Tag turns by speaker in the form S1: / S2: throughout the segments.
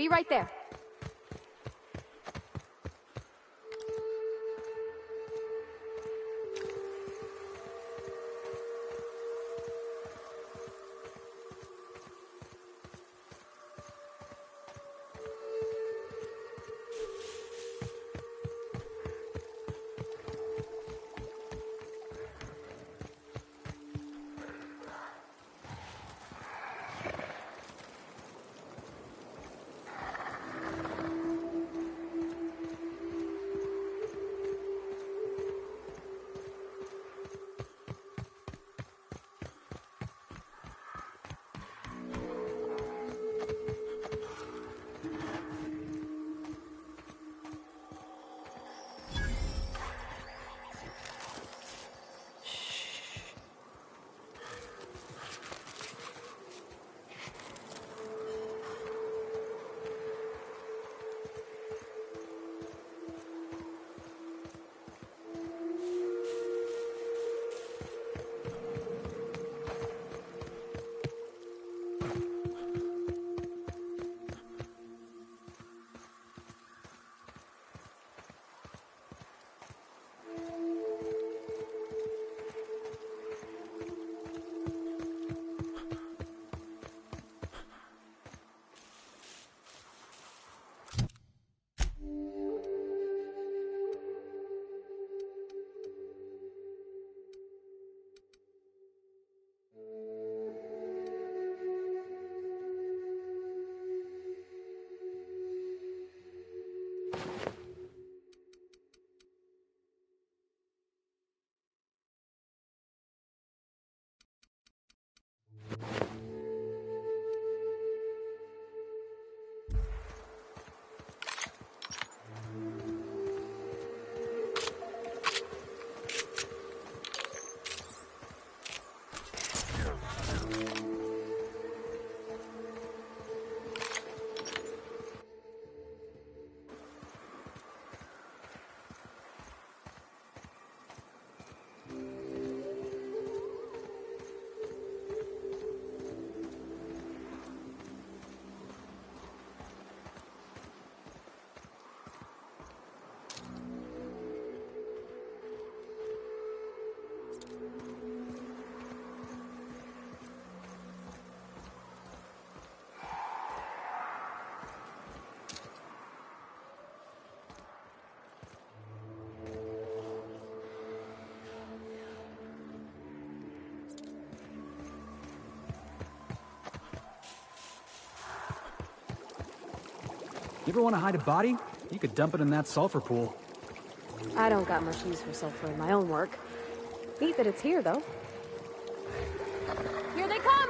S1: Be right there.
S2: You ever want to hide a body? You could dump it in that sulfur pool.
S1: I don't got much use for sulfur in my own work. Neat that it's here, though. Here they come!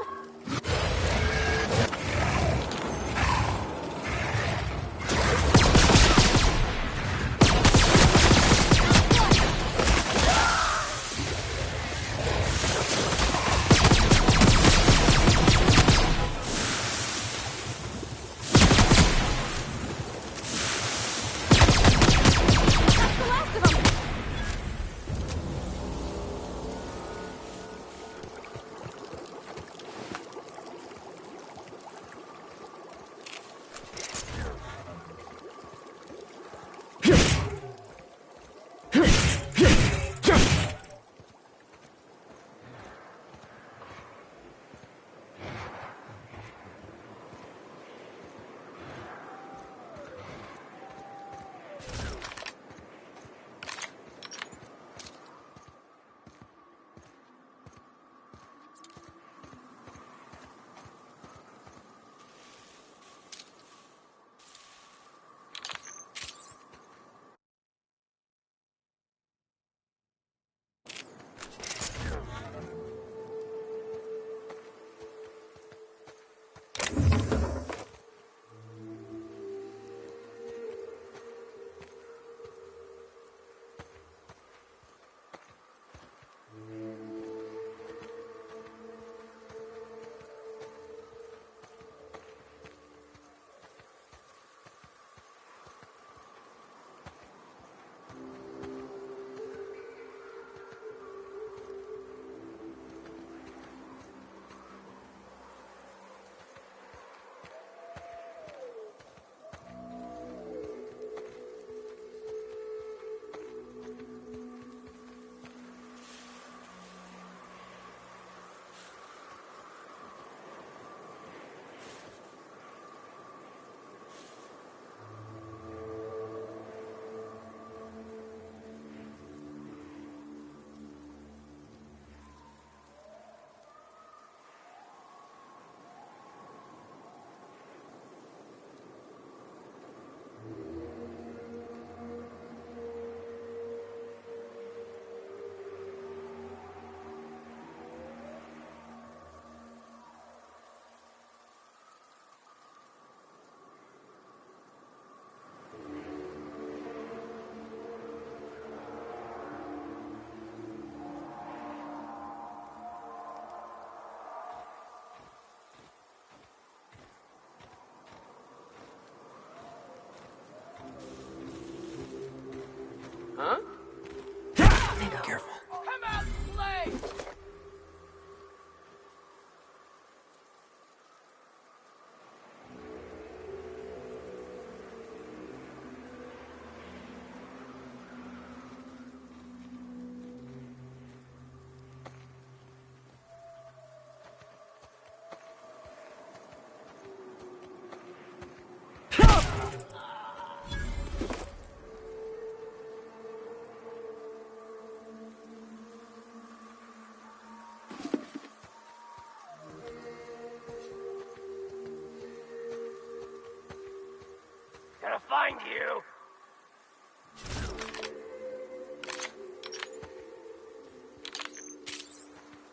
S3: find you!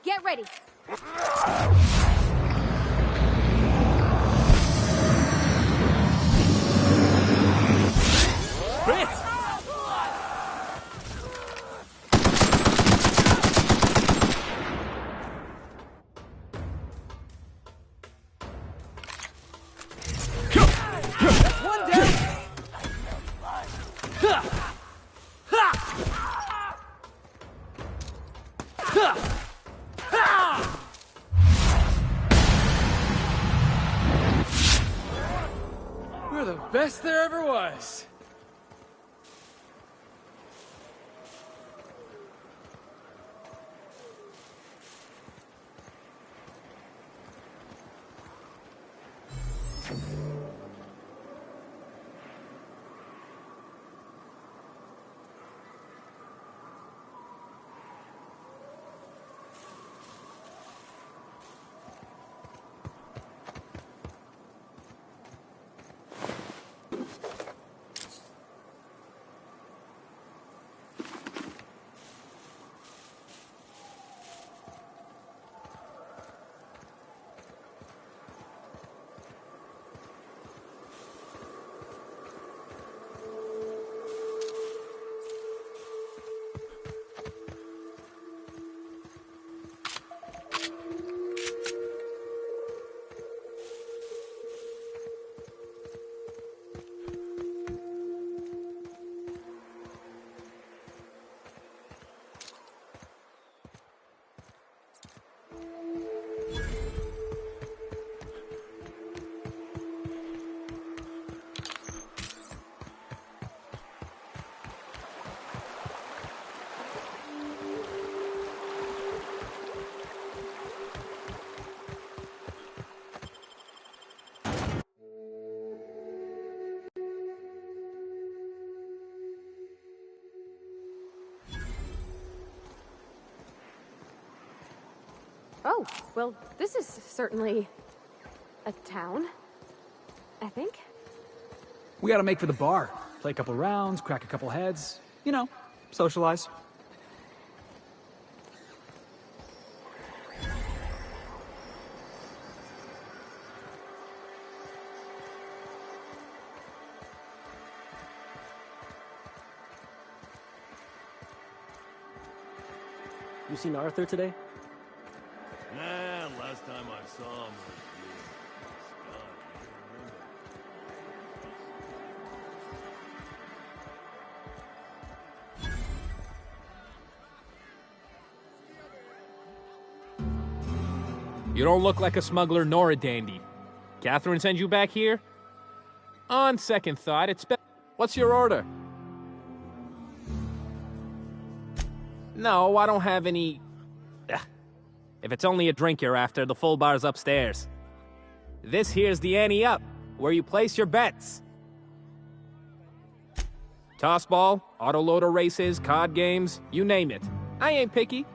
S1: Get ready.
S3: Chris!
S2: One down! We're the best there ever was.
S1: Oh, well, this is certainly a town, I think.
S2: We gotta make for the bar. Play a couple rounds, crack a couple heads. You know, socialize.
S4: You seen Arthur today?
S5: Nah, last time I saw him was Scott.
S3: You don't look like a smuggler nor a dandy. Catherine sends you back here? On second thought, it's better.
S2: What's your order?
S3: No, I don't have any... Ugh. If it's only a drink you're after, the full bar's upstairs. This here's the ante up, where you place your bets. Tossball, autoloader races, card games, you name it. I ain't picky.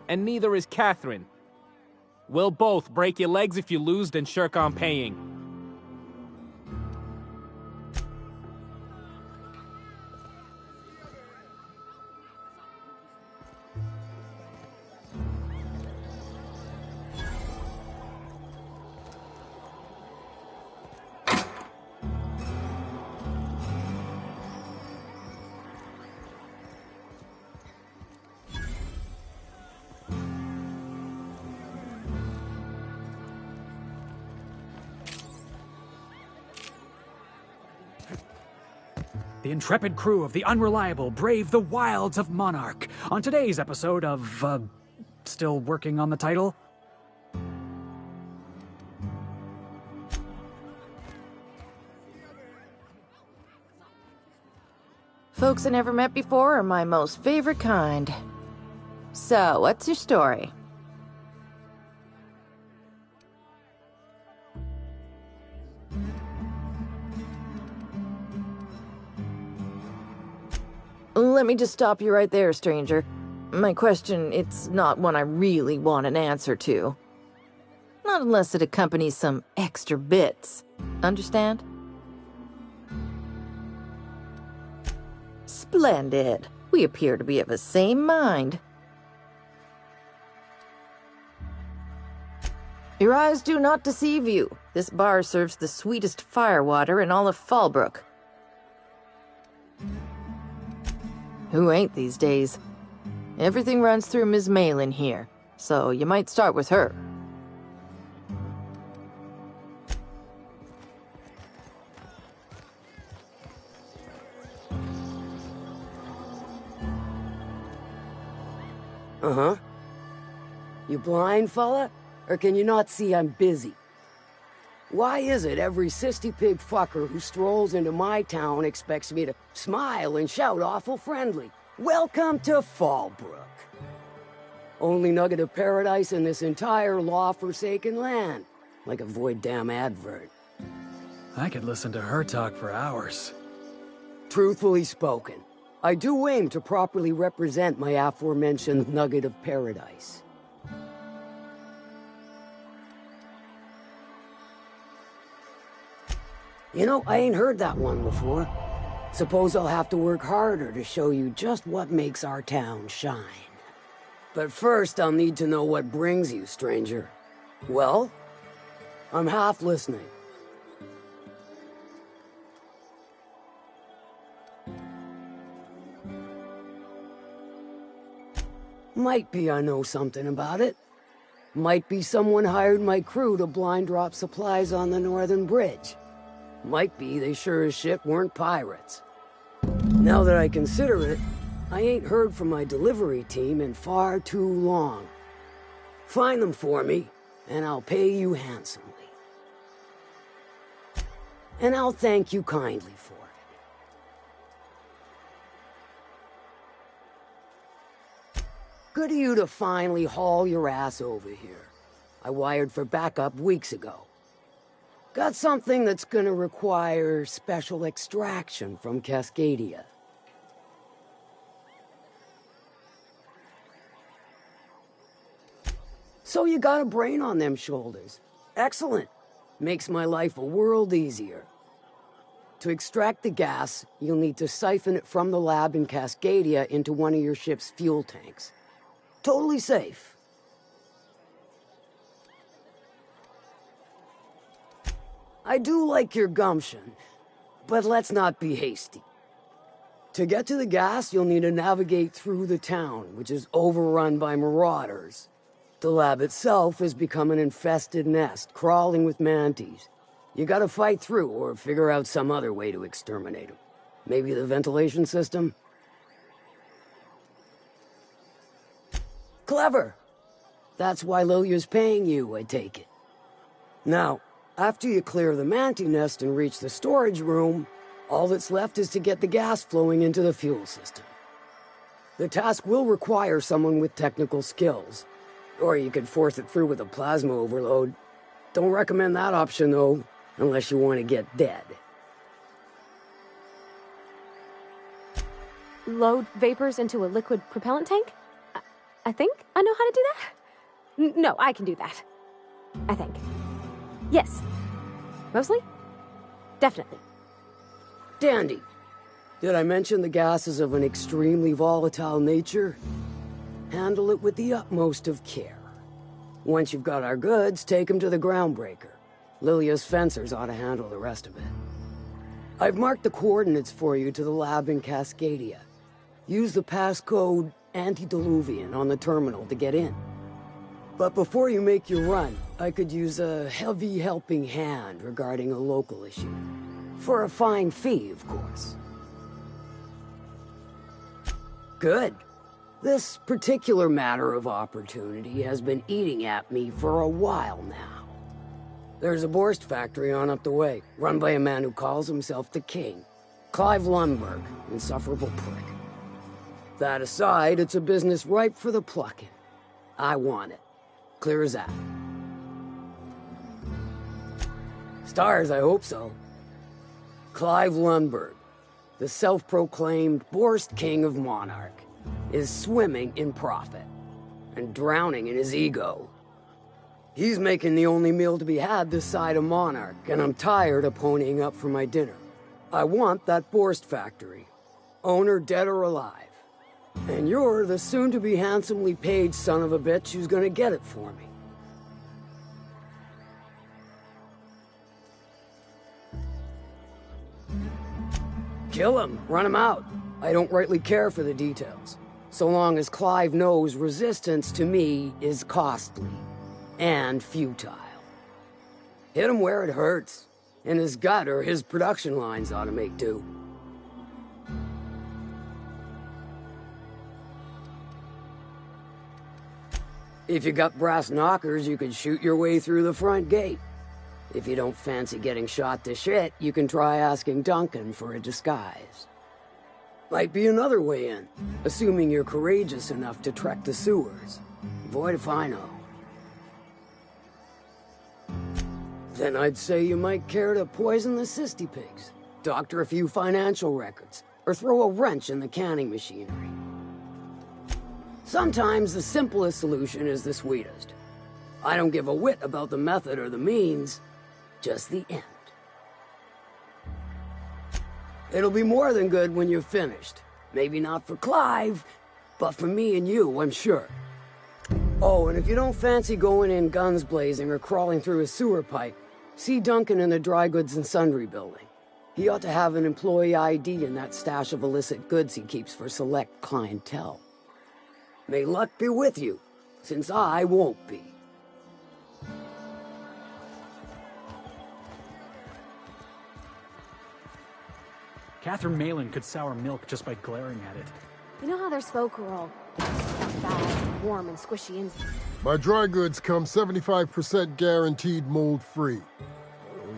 S3: And neither is Catherine. We'll both break your legs if you lose, then shirk on paying.
S2: The intrepid crew of the Unreliable brave the wilds of Monarch. On today's episode of, still working on the title?
S6: Folks I never met before are my most favorite kind. So, what's your story? Let me just stop you right there, stranger. My question, it's not one I really want an answer to. Not unless it accompanies some extra bits. Understand? Splendid. We appear to be of the same mind. Your eyes do not deceive you. This bar serves the sweetest firewater in all of Fallbrook. Who ain't these days? Everything runs through Ms. Malin here, so you might start with her.
S7: Uh-huh. You blind, fella? Or can you not see I'm busy? Why is it every sissy pig fucker who strolls into my town expects me to smile and shout awful friendly? Welcome to Fallbrook. Only nugget of paradise in this entire law-forsaken land. Like a void damn advert.
S2: I could listen to her talk for hours.
S7: Truthfully spoken, I do aim to properly represent my aforementioned nugget of paradise. You know, I ain't heard that one before. Suppose I'll have to work harder to show you just what makes our town shine. But first, I'll need to know what brings you, stranger. Well, I'm half listening. Might be I know something about it. Might be someone hired my crew to blind drop supplies on the Northern Bridge. Might be they sure as shit weren't pirates. Now that I consider it, I ain't heard from my delivery team in far too long. Find them for me, and I'll pay you handsomely. And I'll thank you kindly for it. Good of you to finally haul your ass over here. I wired for backup weeks ago. Got something that's gonna require special extraction from Cascadia. So you got a brain on them shoulders. Excellent. Makes my life a world easier. To extract the gas, you'll need to siphon it from the lab in Cascadia into one of your ship's fuel tanks. Totally safe. I do like your gumption, but let's not be hasty. To get to the gas, you'll need to navigate through the town, which is overrun by marauders. The lab itself has become an infested nest, crawling with manties. You gotta fight through or figure out some other way to exterminate them. Maybe the ventilation system? Clever. That's why Lilia's paying you, I take it. Now, after you clear the manty nest and reach the storage room, all that's left is to get the gas flowing into the fuel system. The task will require someone with technical skills. Or you could force it through with a plasma overload. Don't recommend that option, though, unless you want to get dead.
S1: Load vapors into a liquid propellant tank? I think I know how to do that. No, I can do that. I think. Yes. Mostly? Definitely.
S7: Dandy. Did I mention the gas is of an extremely volatile nature? Handle it with the utmost of care. Once you've got our goods, take them to the groundbreaker. Lilia's fencers ought to handle the rest of it. I've marked the coordinates for you to the lab in Cascadia. Use the passcode Antediluvian on the terminal to get in. But before you make your run, I could use a heavy helping hand regarding a local issue. For a fine fee, of course. Good. This particular matter of opportunity has been eating at me for a while now. There's a Borst factory on up the way, run by a man who calls himself the King. Clive Lundberg, insufferable prick. That aside, it's a business ripe for the plucking. I want it. Clear as that. Stars, I hope so. Clive Lundberg, the self-proclaimed Borst King of Monarch, is swimming in profit and drowning in his ego. He's making the only meal to be had this side of Monarch, and I'm tired of ponying up for my dinner. I want that Borst factory. owner dead or alive. And you're the soon-to-be handsomely paid son of a bitch who's gonna get it for me. Kill him, run him out. I don't rightly care for the details. So long as Clive knows resistance to me is costly and futile. Hit him where it hurts. In his gut, or his production lines ought to make do. If you got brass knockers, you could shoot your way through the front gate. If you don't fancy getting shot to shit, you can try asking Duncan for a disguise. Might be another way in, assuming you're courageous enough to trek the sewers. Void if I know. Then I'd say you might care to poison the cysty pigs, doctor a few financial records, or throw a wrench in the canning machinery. Sometimes the simplest solution is the sweetest. I don't give a whit about the method or the means, just the end. It'll be more than good when you're finished. Maybe not for Clive, but for me and you, I'm sure. Oh, and if you don't fancy going in guns blazing or crawling through a sewer pipe, see Duncan in the dry goods and sundry building. He ought to have an employee ID in that stash of illicit goods he keeps for select clientele. May luck be with you, since I won't be.
S2: Catherine Malin could sour milk just by glaring at it.
S1: You know how there's folk who are all outside, warm and squishy inside?
S8: My dry goods come 75% guaranteed mold-free.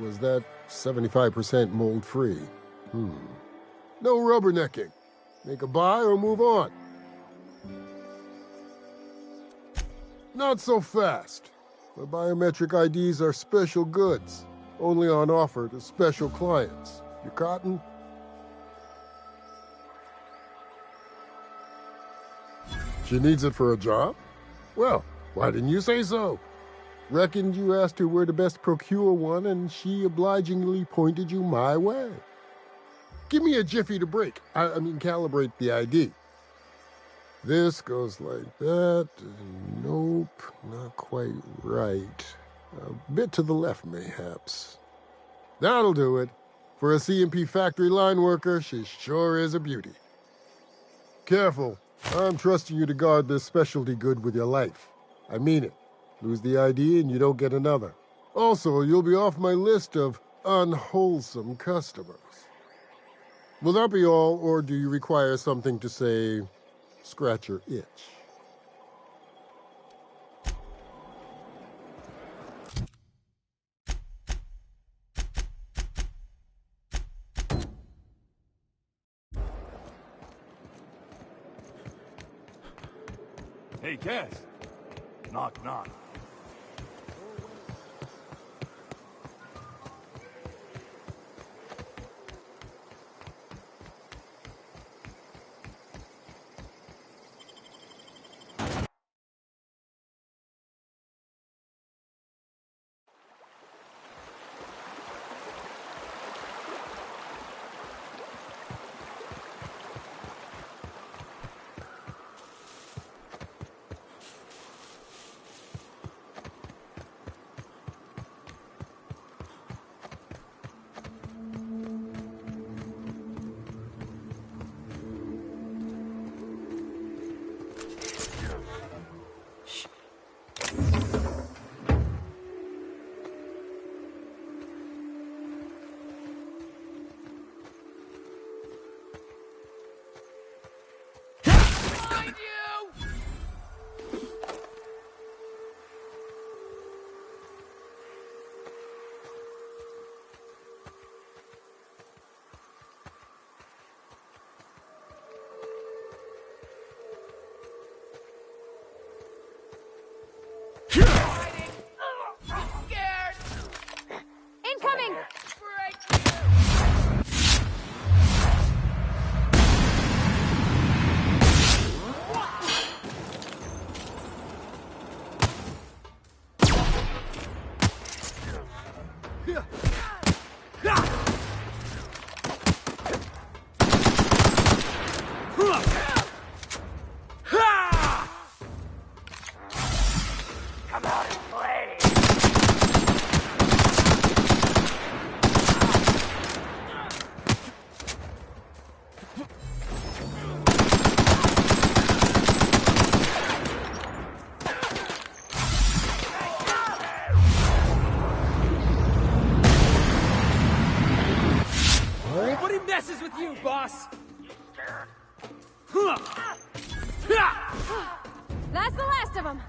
S8: Was that 75% mold-free? No rubbernecking. Make a buy or move on. Not so fast. My biometric IDs are special goods, only on offer to special clients. You cotton? She needs it for a job? Well, why didn't you say so? Reckoned you asked her where to best procure one, and she obligingly pointed you my way. Give me a jiffy to break. I mean, calibrate the ID. This goes like that. Nope, not quite right. A bit to the left, mayhaps. That'll do it. For a CMP factory line worker, she sure is a beauty. Careful. I'm trusting you to guard this specialty good with your life. I mean it. Lose the ID and you don't get another. Also, you'll be off my list of unwholesome customers. Will that be all, or do you require something to say, scratch your itch?
S5: Hey, Cass. Knock, knock.
S1: Incoming!
S2: is with you, boss!
S1: That's the last of them.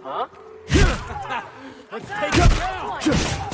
S4: Huh?
S2: Let's take it down!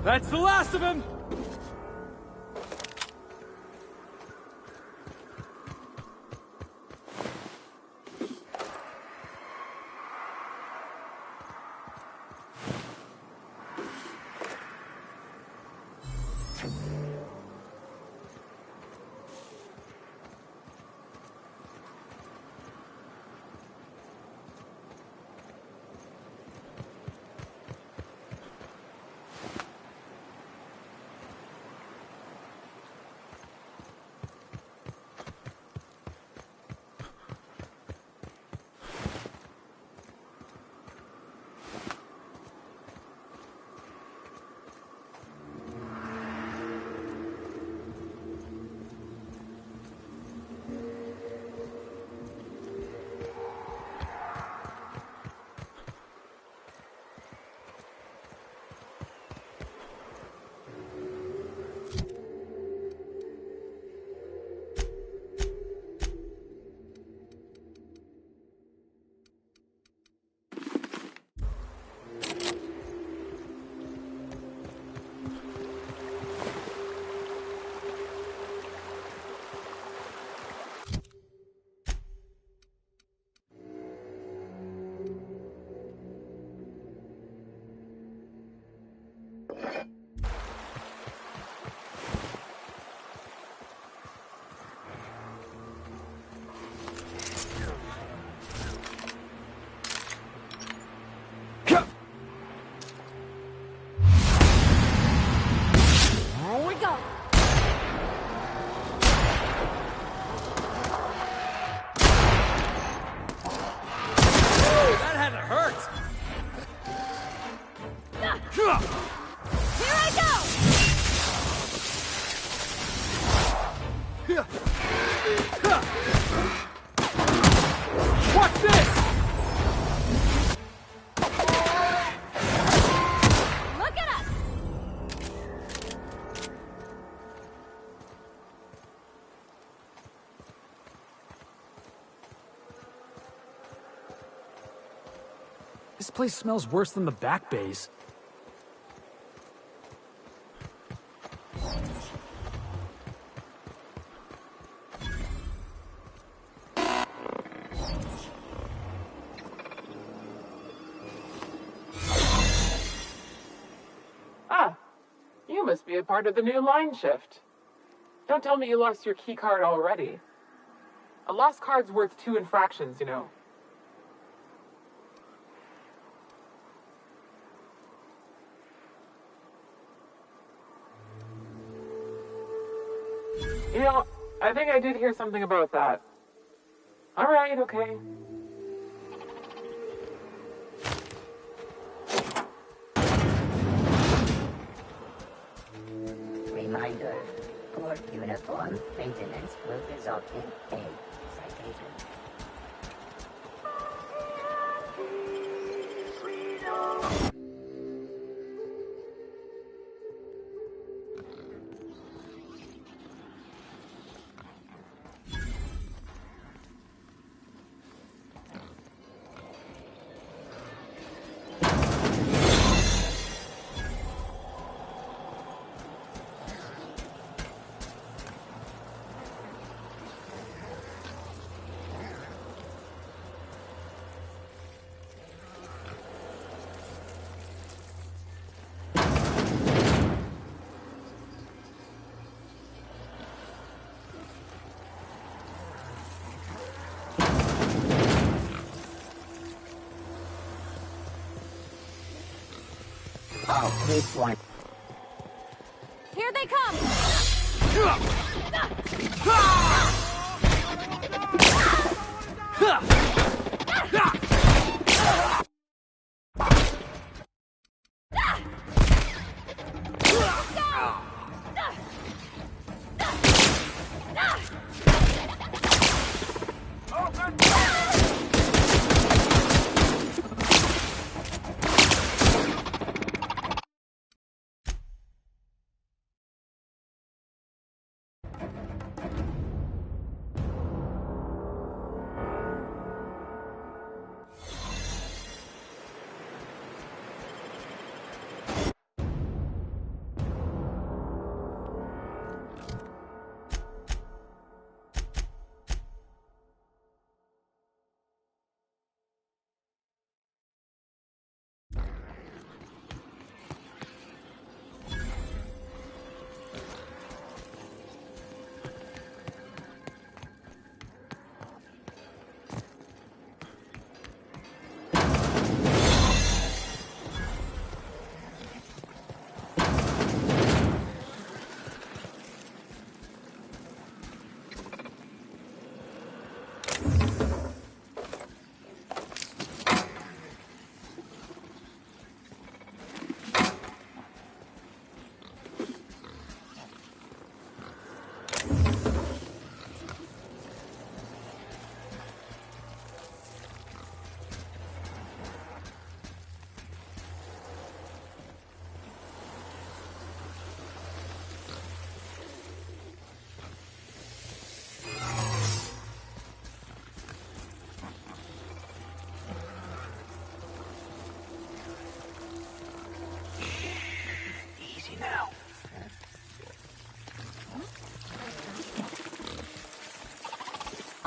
S2: That's the last of him! This place smells worse than the back bays.
S9: Ah, you must be a part of the new line shift. Don't tell me you lost your key card already. A lost card's worth 2 infractions, you know. You know, I think I did hear something about that. Alright, okay.
S10: Reminder, poor uniform maintenance will result in a citation. Oh, this one.
S1: Here they come!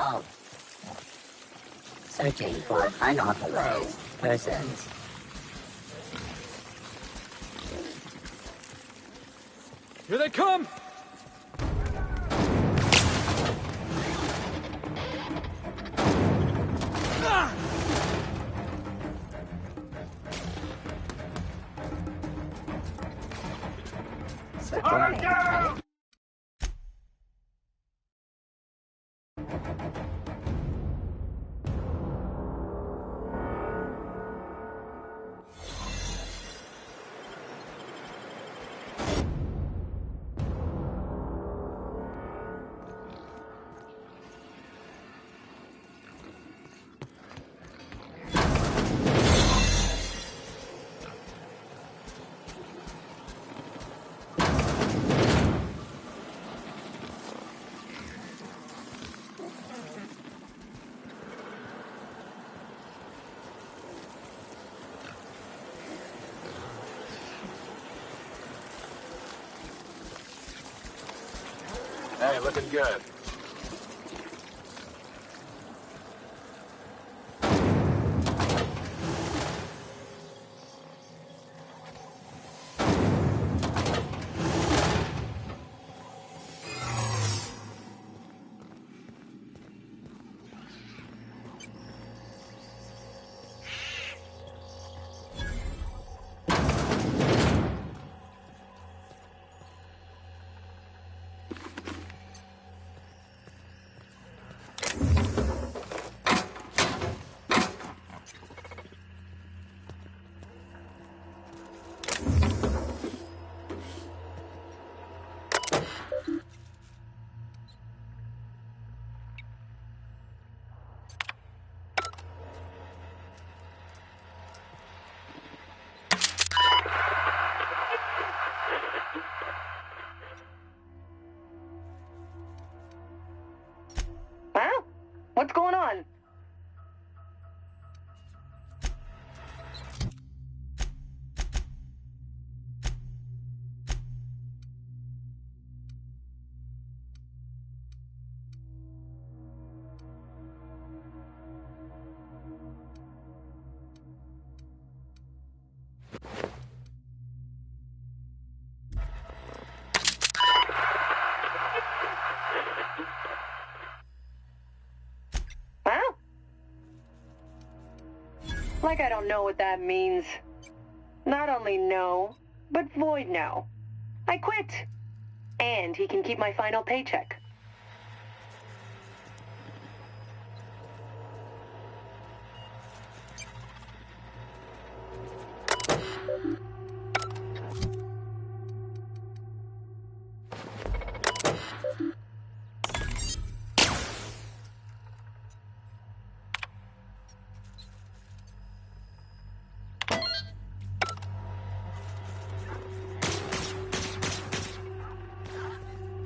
S10: Oh. Searching for unauthorized persons.
S2: Here they come!
S5: looking good.
S11: Huh? What's going on? Huh? Like I don't know what that means. Not only no, but void no. I quit. And he can keep my final paycheck.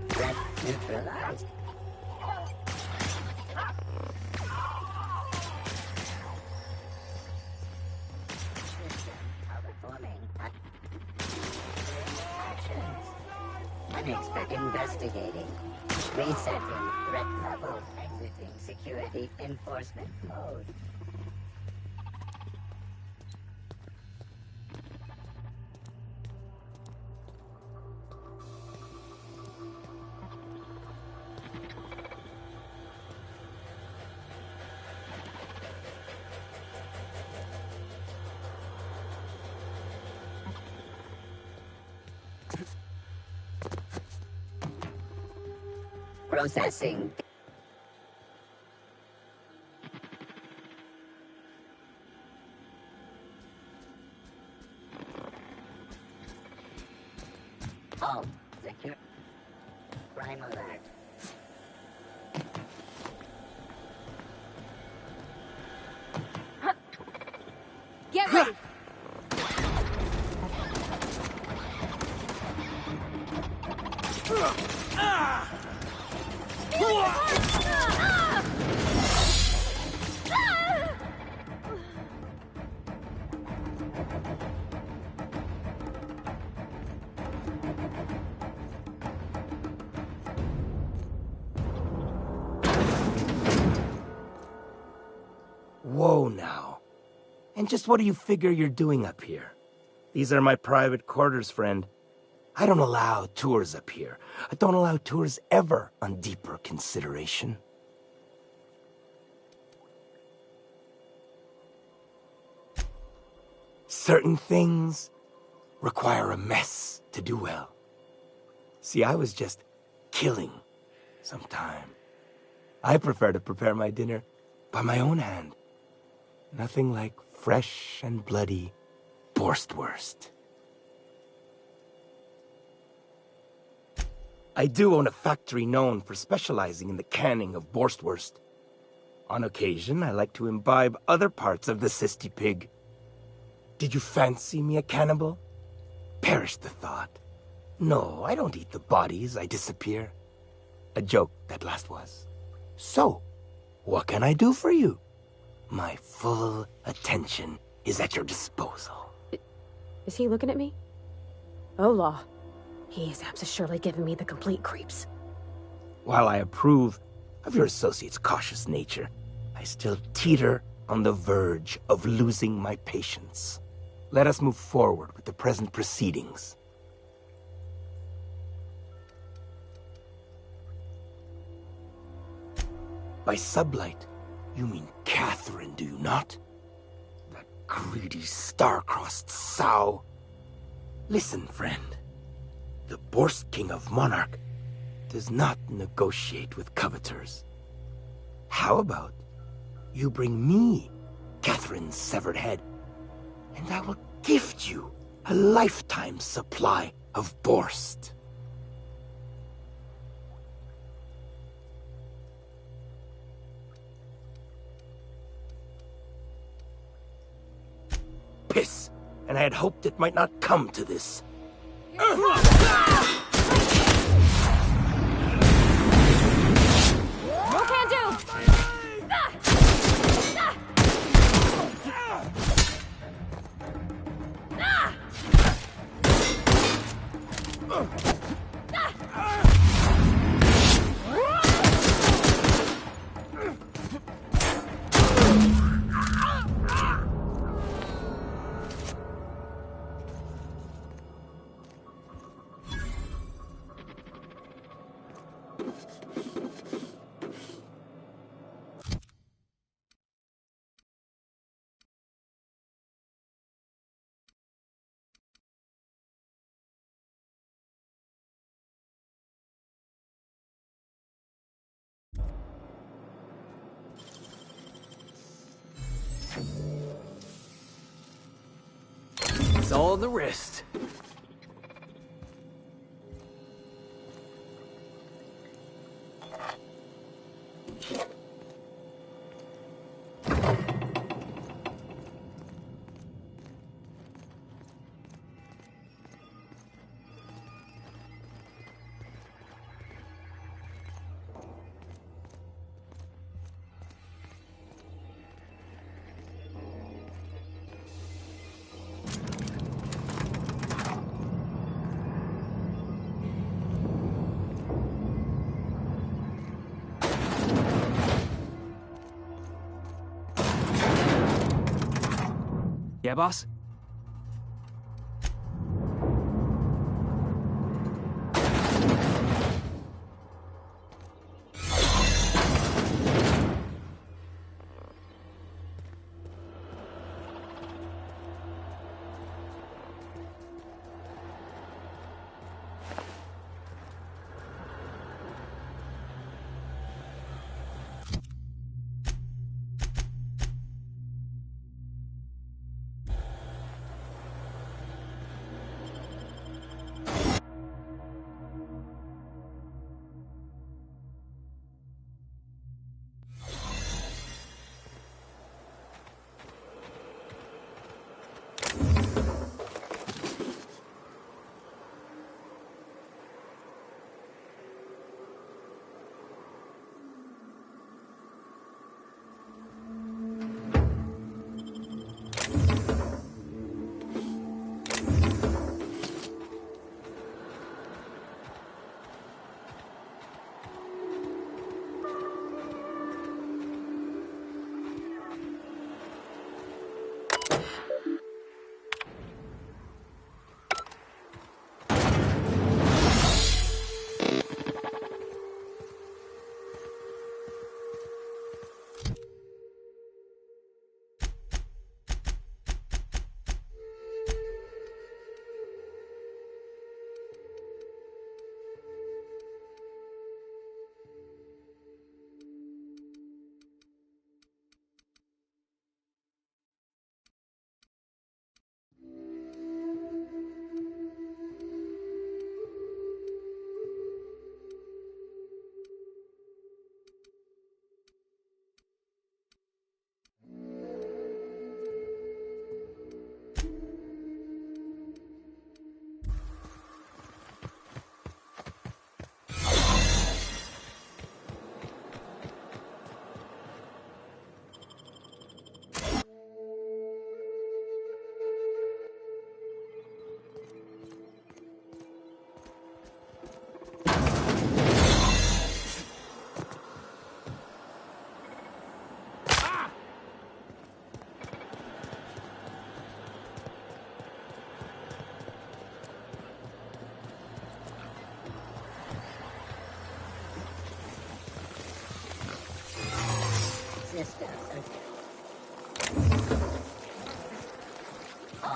S10: Threat neutralized. Performing actions. Unexpected investigating. Resetting threat level. Exiting security enforcement mode. Processing. All secure. Crime alert.
S1: Get ready!
S12: Whoa now. And just what do you figure you're doing up here? These are my private quarters, friend. I don't allow tours up here. I don't allow tours ever on deeper consideration. Certain things require a mess to do well. See, I was just killing some time. I prefer to prepare my dinner by my own hand. Nothing like fresh and bloody Borstwurst. I do own a factory known for specializing in the canning of Borstwurst. On occasion, I like to imbibe other parts of the cysty pig. Did you fancy me a cannibal? Perish the thought. No, I don't eat the bodies, I disappear. A joke, that last was. So, what can I do for you? My full attention is at your disposal.
S1: Is he looking at me? Oh, law. He's surely giving me the complete creeps.
S12: While I approve of your associate's cautious nature, I still teeter on the verge of losing my patience. Let us move forward with the present proceedings. By sublight, you mean Catherine, do you not? That greedy, star-crossed sow. Listen, friend. The Borst King of Monarch does not negotiate with coveters. How about you bring me Catherine's severed head, and I will gift you a lifetime supply of Borst. Piss, and I had hoped it might not come to this.
S1: What can I do?
S4: It's all in the wrist.
S2: Yeah, boss?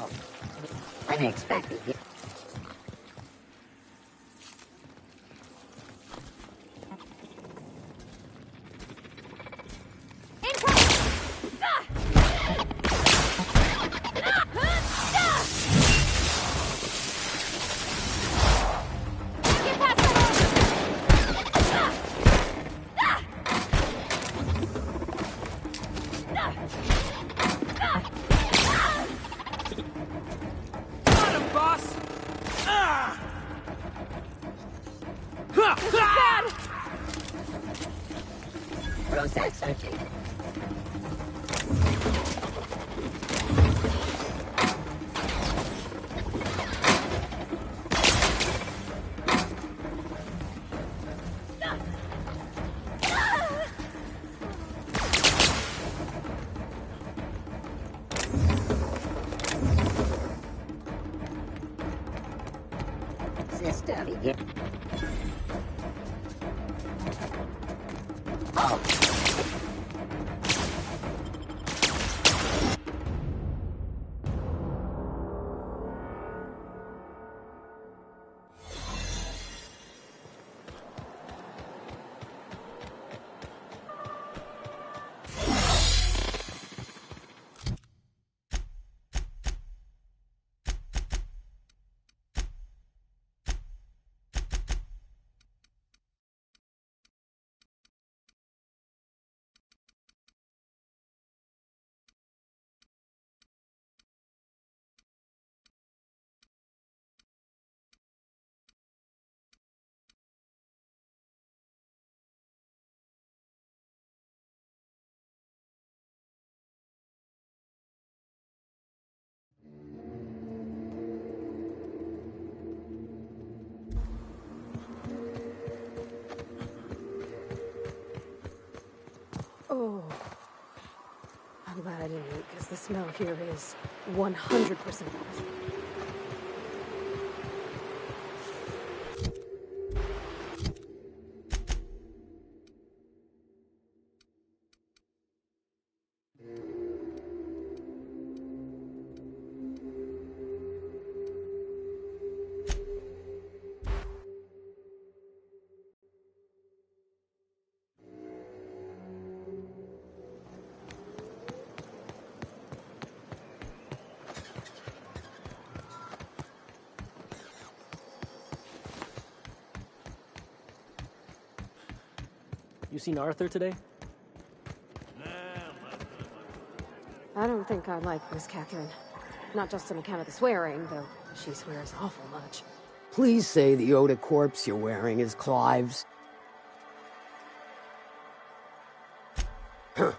S10: Oh, unexpected.
S4: Got him, boss!
S1: This is bad!
S10: Process searching. System begin. Oh.
S1: Oh. I'm glad I didn't eat, because the smell here is 100% off.
S13: You seen Arthur today?
S1: I don't think I like Miss Catherine. Not just on account of the swearing, though she swears awful much.
S7: Please say the Yoda corpse you're wearing is Clive's. Huh.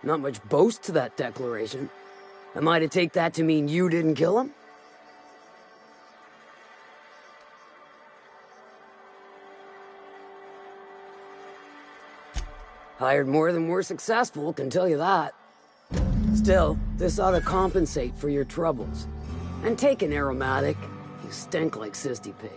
S7: Not much boast to that declaration. Am I to take that to mean you didn't kill him? Hired more than we're successful, can tell you that. Still, this ought to compensate for your troubles. And take an aromatic. You stink like Sisty Pig.